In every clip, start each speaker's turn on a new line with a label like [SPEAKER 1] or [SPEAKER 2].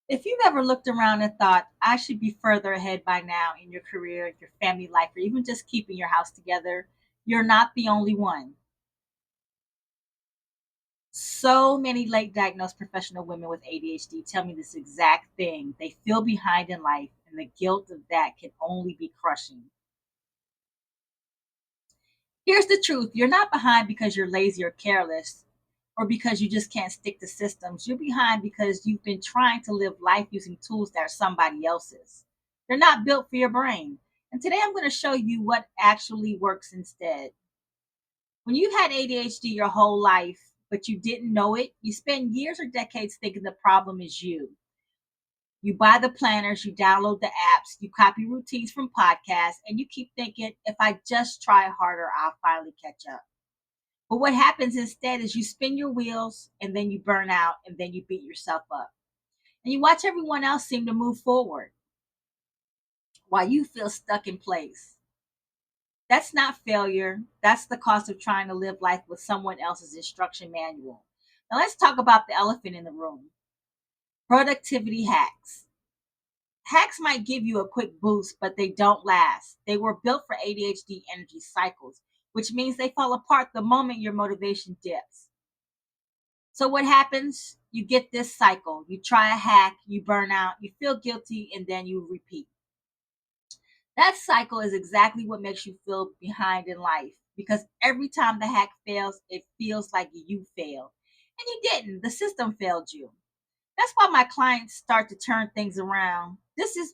[SPEAKER 1] If you've ever looked around and thought, I should be further ahead by now in your career, your family life, or even just keeping your house together, you're not the only one. So many late diagnosed professional women with ADHD tell me this exact thing. They feel behind in life, and the guilt of that can only be crushing. Here's the truth: you're not behind because you're lazy or careless, or because you just can't stick to systems. You're behind because you've been trying to live life using tools that are somebody else's. They're not built for your brain. And today I'm going to show you what actually works instead. When you've had ADHD your whole life, but you didn't know it, you spend years or decades thinking the problem is you. You buy the planners, you download the apps, you copy routines from podcasts, and you keep thinking, if I just try harder, I'll finally catch up. But what happens instead is you spin your wheels and then you burn out and then you beat yourself up. And you watch everyone else seem to move forward while you feel stuck in place. That's not failure. That's the cost of trying to live life with someone else's instruction manual. Now let's talk about the elephant in the room: productivity hacks. Hacks might give you a quick boost, but they don't last. They were built for ADHD energy cycles, which means they fall apart the moment your motivation dips. So what happens? You get this cycle. You try a hack, you burn out, you feel guilty, and then you repeat. That cycle is exactly what makes you feel behind in life, because every time the hack fails, it feels like you failed. And you didn't. The system failed you. That's why my clients start to turn things around. This is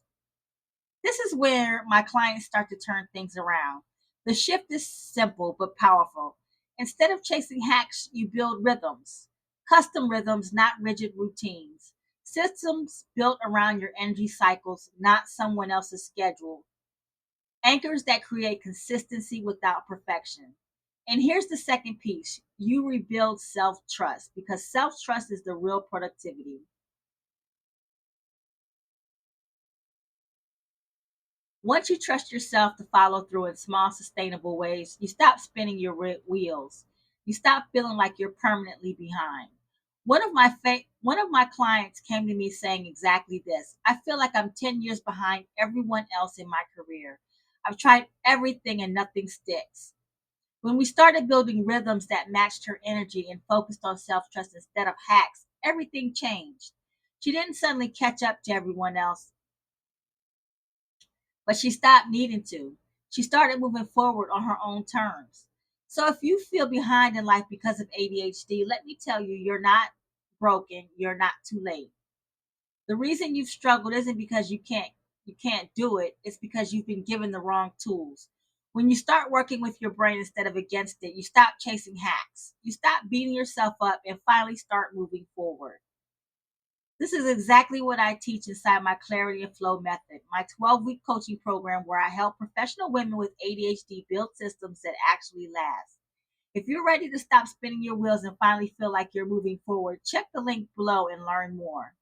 [SPEAKER 1] where my clients start to turn things around. The shift is simple but powerful. Instead of chasing hacks, you build rhythms, custom rhythms, not rigid routines. Systems built around your energy cycles, not someone else's schedule. Anchors that create consistency without perfection. And here's the second piece: you rebuild self trust, because self trust is the real productivity. Once you trust yourself to follow through in small, sustainable ways, you stop spinning your wheels. You stop feeling like you're permanently behind. One of my clients came to me saying exactly this: I feel like I'm 10 years behind everyone else in my career. I've tried everything and nothing sticks. When we started building rhythms that matched her energy and focused on self trust instead of hacks, everything changed. She didn't suddenly catch up to everyone else, but she stopped needing to. She started moving forward on her own terms. So if you feel behind in life because of ADHD, let me tell you, you're not broken, you're not too late. The reason you've struggled isn't because you can't do it, it's because you've been given the wrong tools. When you start working with your brain instead of against it, you stop chasing hacks. You stop beating yourself up and finally start moving forward. This is exactly what I teach inside my Clarity and Flow method, my 12-week coaching program where I help professional women with ADHD build systems that actually last. If you're ready to stop spinning your wheels and finally feel like you're moving forward, check the link below and learn more.